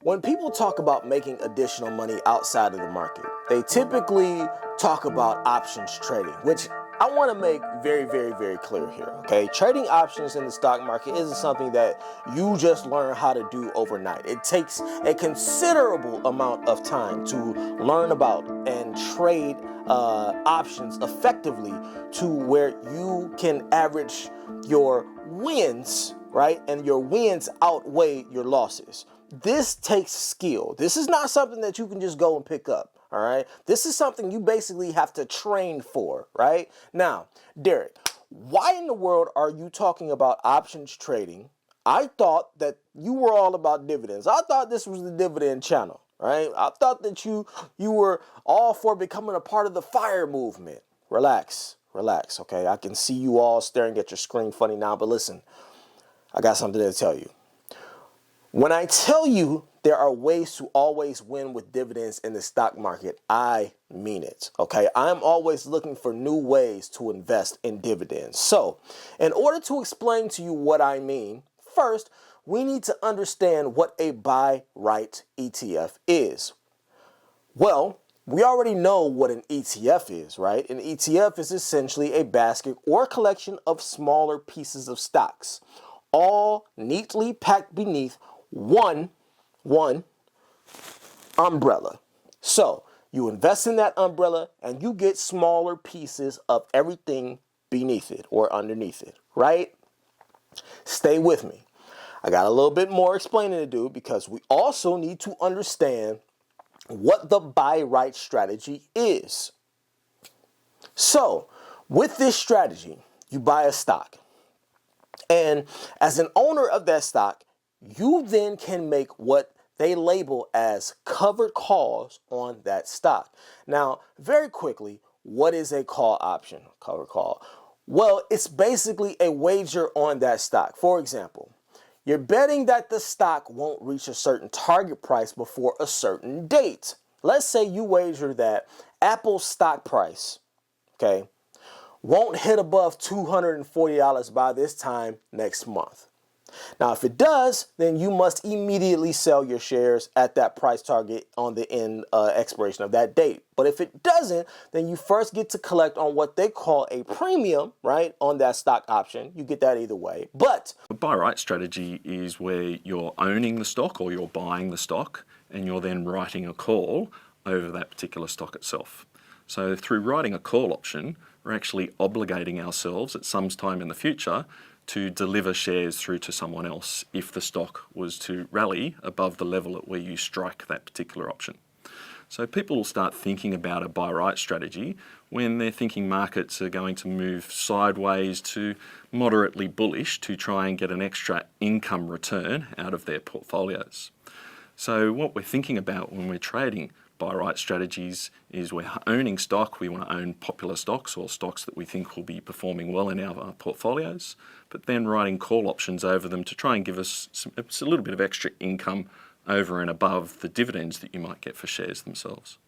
When people talk about making additional money outside of the market, they typically talk about options trading, which I want to make very, very, very clear here, okay? Trading options in the stock market isn't something that you just learn how to do overnight. It takes a considerable amount of time to learn about and trade options effectively to where you can average your wins, right? And your wins outweigh your losses. This takes skill. This is not something that you can just go and pick up. All right. This is something you basically have to train for. Right now, Derek, why in the world are you talking about options trading? I thought that you were all about dividends. I thought this was the dividend channel. Right. I thought that you were all for becoming a part of the FIRE movement. Relax. OK, I can see you all staring at your screen funny now. But listen, I got something to tell you. When I tell you there are ways to always win with dividends in the stock market, I mean it, okay? I'm always looking for new ways to invest in dividends. So, in order to explain to you what I mean, first, we need to understand what a buy right ETF is. Well, we already know what an ETF is, right? An ETF is essentially a basket or collection of smaller pieces of stocks, all neatly packed beneath one umbrella. So you invest in that umbrella and you get smaller pieces of everything beneath it or underneath it, right? Stay with me. I got a little bit more explaining to do because we also need to understand what the buy right strategy is. So with this strategy, you buy a stock. And as an owner of that stock, you then can make what they label as covered calls on that stock. Now, very quickly, what is a call option, covered call? Well, it's basically a wager on that stock. For example, you're betting that the stock won't reach a certain target price before a certain date. Let's say you wager that Apple's stock price, okay, won't hit above $240 by this time next month. Now, if it does, then you must immediately sell your shares at that price target on the end expiration of that date. But if it doesn't, then you first get to collect on what they call a premium, right, on that stock option. You get that either way. But a buy right strategy is where you're owning the stock or you're buying the stock and you're then writing a call over that particular stock itself. So through writing a call option, we're actually obligating ourselves at some time in the future to deliver shares through to someone else if the stock was to rally above the level at where you strike that particular option. So people will start thinking about a buy right strategy when they're thinking markets are going to move sideways to moderately bullish to try and get an extra income return out of their portfolios. So what we're thinking about when we're trading buy right strategies is we're owning stock. We want to own popular stocks or stocks that we think will be performing well in our portfolios, but then writing call options over them to try and give us a little bit of extra income over and above the dividends that you might get for shares themselves.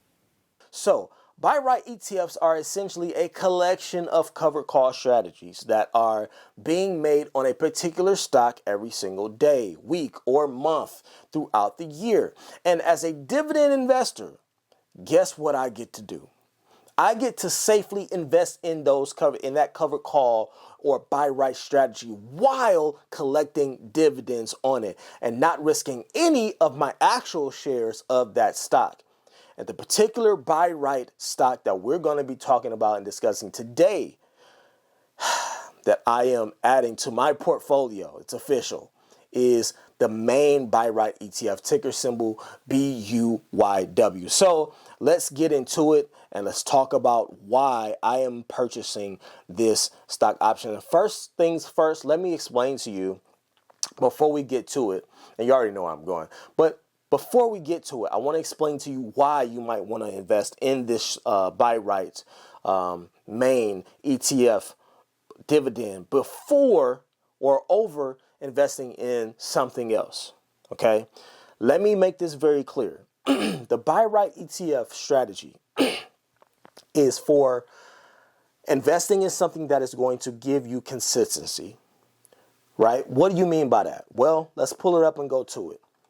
So, buy right ETFs are essentially a collection of covered call strategies that are being made on a particular stock every single day, week, or month throughout the year. And as a dividend investor, guess what I get to do? I get to safely invest in that covered call or buy right strategy while collecting dividends on it and not risking any of my actual shares of that stock. And the particular buy right stock that we're going to be talking about and discussing today that I am adding to my portfolio, it's official, is the main buy right ETF, ticker symbol BUYW. So let's get into it and let's talk about why I am purchasing this stock option. And first things first, let me explain to you before we get to it, and you already know where I'm going, but before we get to it, I want to explain to you why you might want to invest in this buy right main ETF dividend before or over investing in something else. Okay, let me make this very clear. The buy right ETF strategy is for investing in something that is going to give you consistency, right? What do you mean by that? Well, let's pull it up and go to it.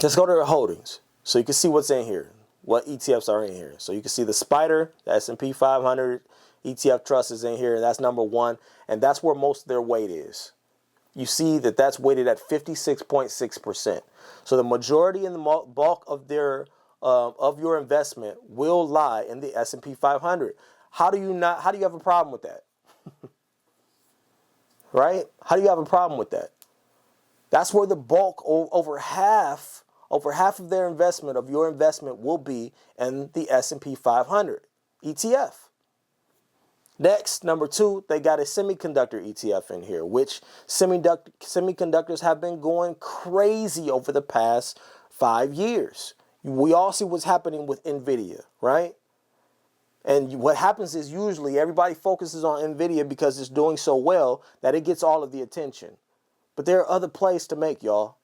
Let's go to their holdings so you can see what's in here, what ETFs are in here. So you can see the SPDR, the S&P 500 ETF Trust is in here, and that's number one, and that's where most of their weight is. You see that that's weighted at 56.6%. So the majority and the bulk of their of your investment will lie in the S&P 500. How do you have a problem with that? Right? How do you have a problem with that? That's where the bulk, over half of their investment, of your investment, will be in the S&P 500 ETF. Next, number two, they got a semiconductor ETF in here, which semiconductors have been going crazy over the past 5 years. We all see what's happening with NVIDIA, right? And what happens is usually everybody focuses on NVIDIA because it's doing so well that it gets all of the attention. But there are other plays to make, y'all.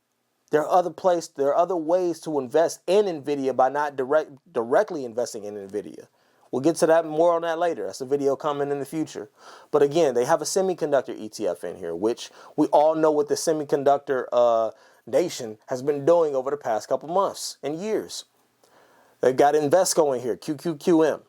There are other ways to invest in NVIDIA by not directly investing in NVIDIA. We'll get to that more on that later. That's a video coming in the future. But again, they have a semiconductor ETF in here, which we all know what the semiconductor nation has been doing over the past couple months and years. They've got Invesco in here, QQQM.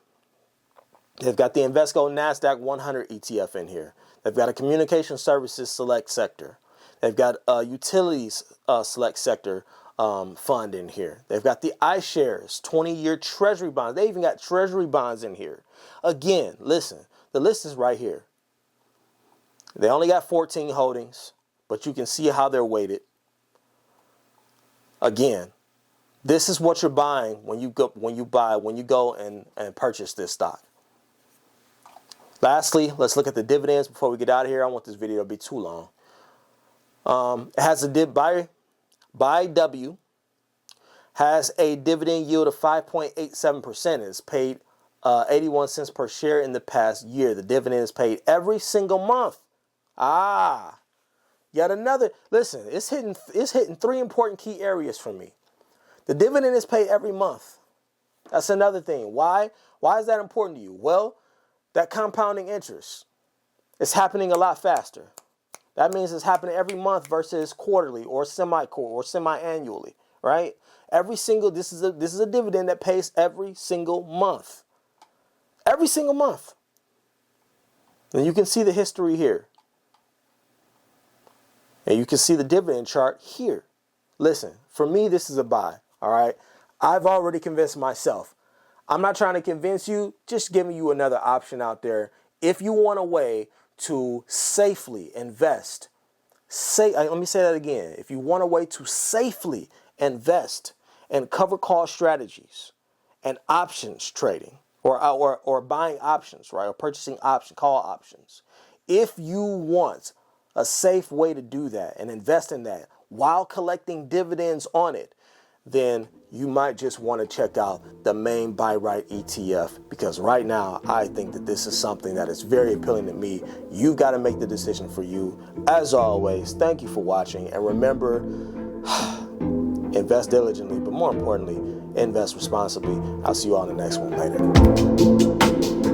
They've got the Invesco NASDAQ 100 ETF in here. They've got a communication services select sector. They've got a utilities select sector fund in here. They've got the iShares 20-year treasury bonds. They even got treasury bonds in here. Again, listen, the list is right here. They only got 14 holdings, but you can see how they're weighted. Again, this is what you're buying when you go and purchase this stock. Lastly, let's look at the dividends before we get out of here. I don't want this video to be too long. It has a BUYW has a dividend yield of 5.87%. It's paid 81 cents per share in the past year. The dividend is paid every single month. Yet another. Listen, it's hitting three important key areas for me. The dividend is paid every month. That's another thing. Why? Why is that important to you? Well, that compounding interest is happening a lot faster. That means it's happening every month versus quarterly or semi-annually, right? This is a dividend that pays every single month. Every single month. And you can see the history here. And you can see the dividend chart here. Listen, for me, this is a buy, all right? I've already convinced myself. I'm not trying to convince you, just giving you another option out there. If you want a way to safely invest, let me say that again. If you want a way to safely invest in cover call strategies and options trading or buying options, right? Or purchasing call options. If you want a safe way to do that and invest in that while collecting dividends on it, then you might just want to check out the main Buy Right ETF, because right now I think that this is something that is very appealing to me. You've got to make the decision for you. As always, thank you for watching, and remember, invest diligently, but more importantly, invest responsibly. I'll see you all in the next one. Later.